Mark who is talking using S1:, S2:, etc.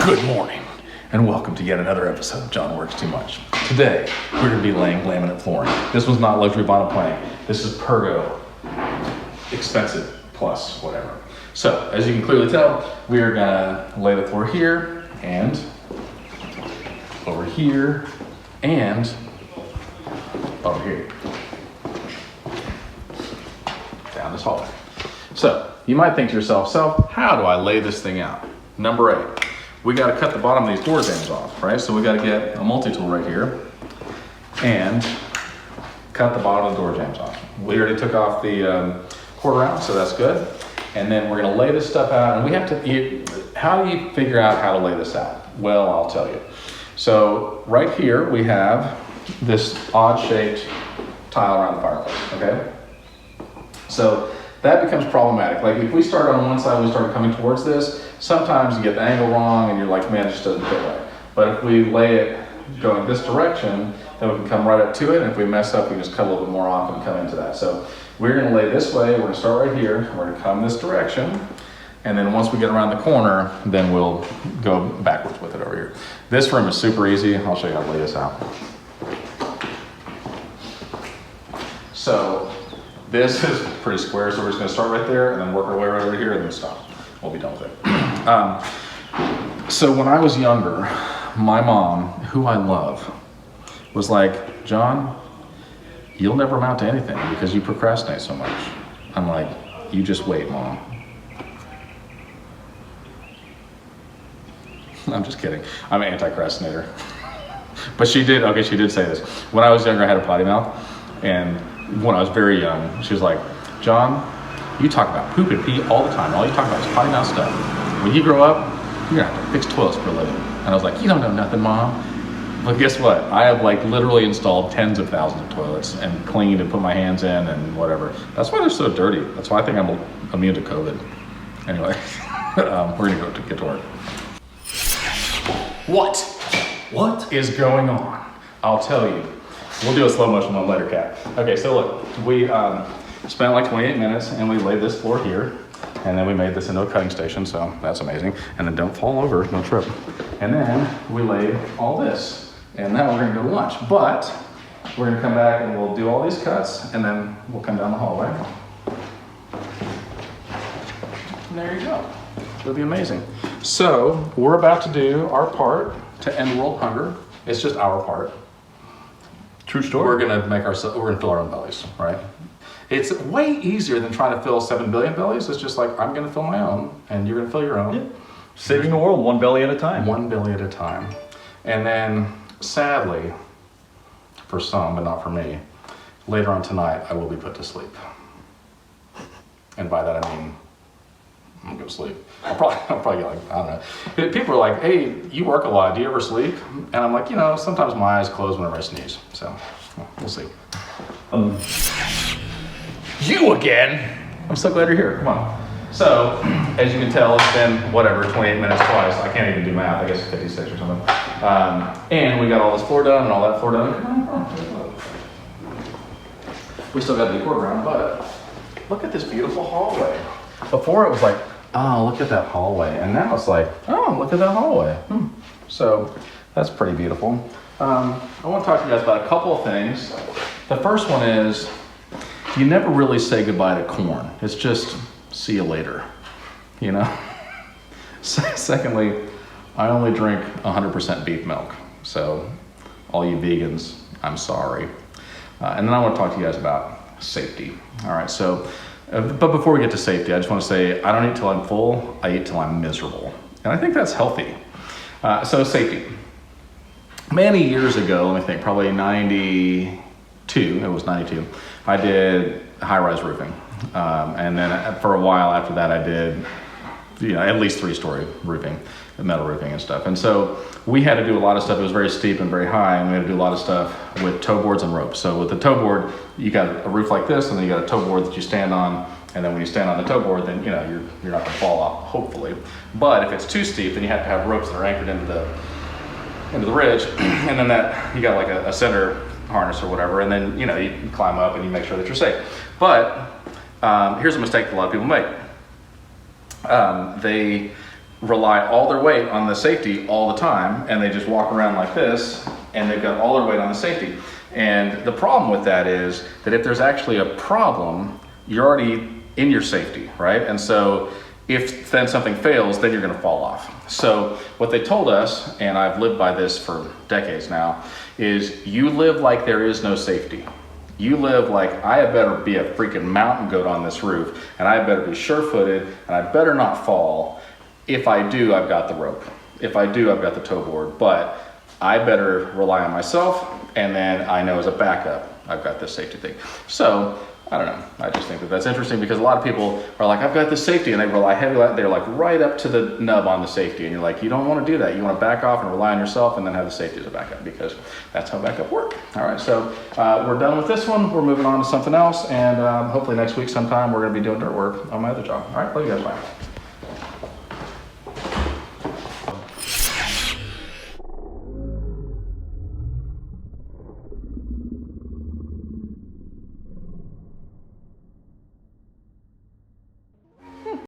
S1: Good morning, and welcome to yet another episode of John Works Too Much. Today, we're going to be laying laminate flooring. This one's not luxury vinyl plank. This is Pergo, expensive plus whatever. So, as you can clearly tell, we are going to lay the floor here, and over here, and over here. Down this hallway. So, you might think to yourself, how do I lay this thing out? Number 8. We got to cut the bottom of these door jambs off, right? So we got to get a multi-tool right here and cut the bottom of the door jambs off. We already took off the quarter ounce, so that's good. And then we're going to lay this stuff out, and we have to, how do you figure out how to lay this out? Well, I'll tell you. So right here we have this odd-shaped tile around the fireplace, okay? So that becomes problematic. Like if we start on one side and we start coming towards this, sometimes you get the angle wrong and you're like, man, it just doesn't fit right. But if we lay it going this direction, then we can come right up to it. And if we mess up, we can just cut a little bit more off and come into that. So we're gonna lay this way, we're gonna start right here, we're gonna come this direction. And then once we get around the corner, then we'll go backwards with it over here. This room is super easy. I'll show you how to lay this out. So this is pretty square, so we're just gonna start right there and then work our way right over here and then stop. We'll be done with it. So when I was younger, my mom, who I love, was like, John, you'll never amount to anything because you procrastinate so much. I'm like, you just wait, Mom. I'm just kidding. I'm an anti-procrastinator. But she did say this. When I was younger, I had a potty mouth. And when I was very young, she was like, John, you talk about poop and pee all the time. All you talk about is potty mouth stuff. When you grow up, you're gonna have to fix toilets for a living. And I was like, you don't know nothing, Mom. But guess what? I have like literally installed tens of thousands of toilets and cleaned and put my hands in and whatever. That's why they're so dirty. That's why I think I'm immune to COVID. Anyway, we're gonna get to work. What is going on? I'll tell you. We'll do a slow motion one later, Kat. Okay, so look, we spent like 28 minutes and we laid this floor here, and then we made this into a cutting station, so that's amazing. And then don't fall over, no trip. And then we laid all this, and now we're gonna go to lunch. But we're gonna come back and we'll do all these cuts, and then we'll come down the hallway. And there you go. It'll be amazing. So we're about to do our part to end world hunger. It's just our part.
S2: True story.
S1: We're gonna fill our own bellies, right? It's way easier than trying to fill 7 billion bellies. It's just like, I'm gonna fill my own, and you're gonna fill your own.
S2: Yeah. Saving the world, one belly at a time.
S1: One belly at a time. And then, sadly, for some, but not for me, later on tonight, I will be put to sleep. And by that I mean, I'm gonna go to sleep. I'll probably get like, I don't know. People are like, hey, you work a lot, do you ever sleep? And I'm like, sometimes my eyes close whenever I sneeze. So, we'll see. You again? I'm so glad you're here, come on. So, as you can tell, it's been, 28 minutes twice. I can't even do math, I guess 56 or something. And we got all this floor done and all that floor done. We still got to do quarter round, but look at this beautiful hallway. Before it was like, oh, look at that hallway. And now it's like, oh, look at that hallway. So that's pretty beautiful. I want to talk to you guys about a couple of things. The first one is, you never really say goodbye to corn. It's just, see you later, Secondly, I only drink 100% beef milk. So all you vegans, I'm sorry. And then I want to talk to you guys about safety. All right, so, but before we get to safety, I just want to say, I don't eat till I'm full, I eat till I'm miserable. And I think that's healthy. So safety. Many years ago, let me think, probably 92, it was 92, I did high-rise roofing. And then for a while after that, I did, at least 3-story roofing, metal roofing and stuff. And so we had to do a lot of stuff. It was very steep and very high, and we had to do a lot of stuff with toe boards and ropes. So with the toe board, you got a roof like this, and then you got a toe board that you stand on. And then when you stand on the toe board, then you're not gonna fall off, hopefully. But if it's too steep, then you have to have ropes that are anchored into the ridge, and then that you got like a center harness or whatever, and then you climb up and you make sure that you're safe. But here's a mistake that a lot of people make. They rely all their weight on the safety all the time, and they just walk around like this, and they've got all their weight on the safety. And the problem with that is that if there's actually a problem, you're already in your safety, right? And so if then something fails, then you're gonna fall off. So what they told us, and I've lived by this for decades now, is you live like there is no safety. You live like, I had better be a freaking mountain goat on this roof, and I better be sure-footed, and I better not fall. If I do, I've got the rope. If I do, I've got the tow board, but I better rely on myself, and then I know as a backup, I've got this safety thing. So, I don't know, I just think that that's interesting because a lot of people are like, I've got this safety, and they rely heavily, they're like right up to the nub on the safety, and you're like, you don't want to do that. You want to back off and rely on yourself, and then have the safety as a backup, because that's how backup work. All right, so we're done with this one. We're moving on to something else, and hopefully next week sometime we're going to be doing dirt work on my other job. All right, love you guys, bye.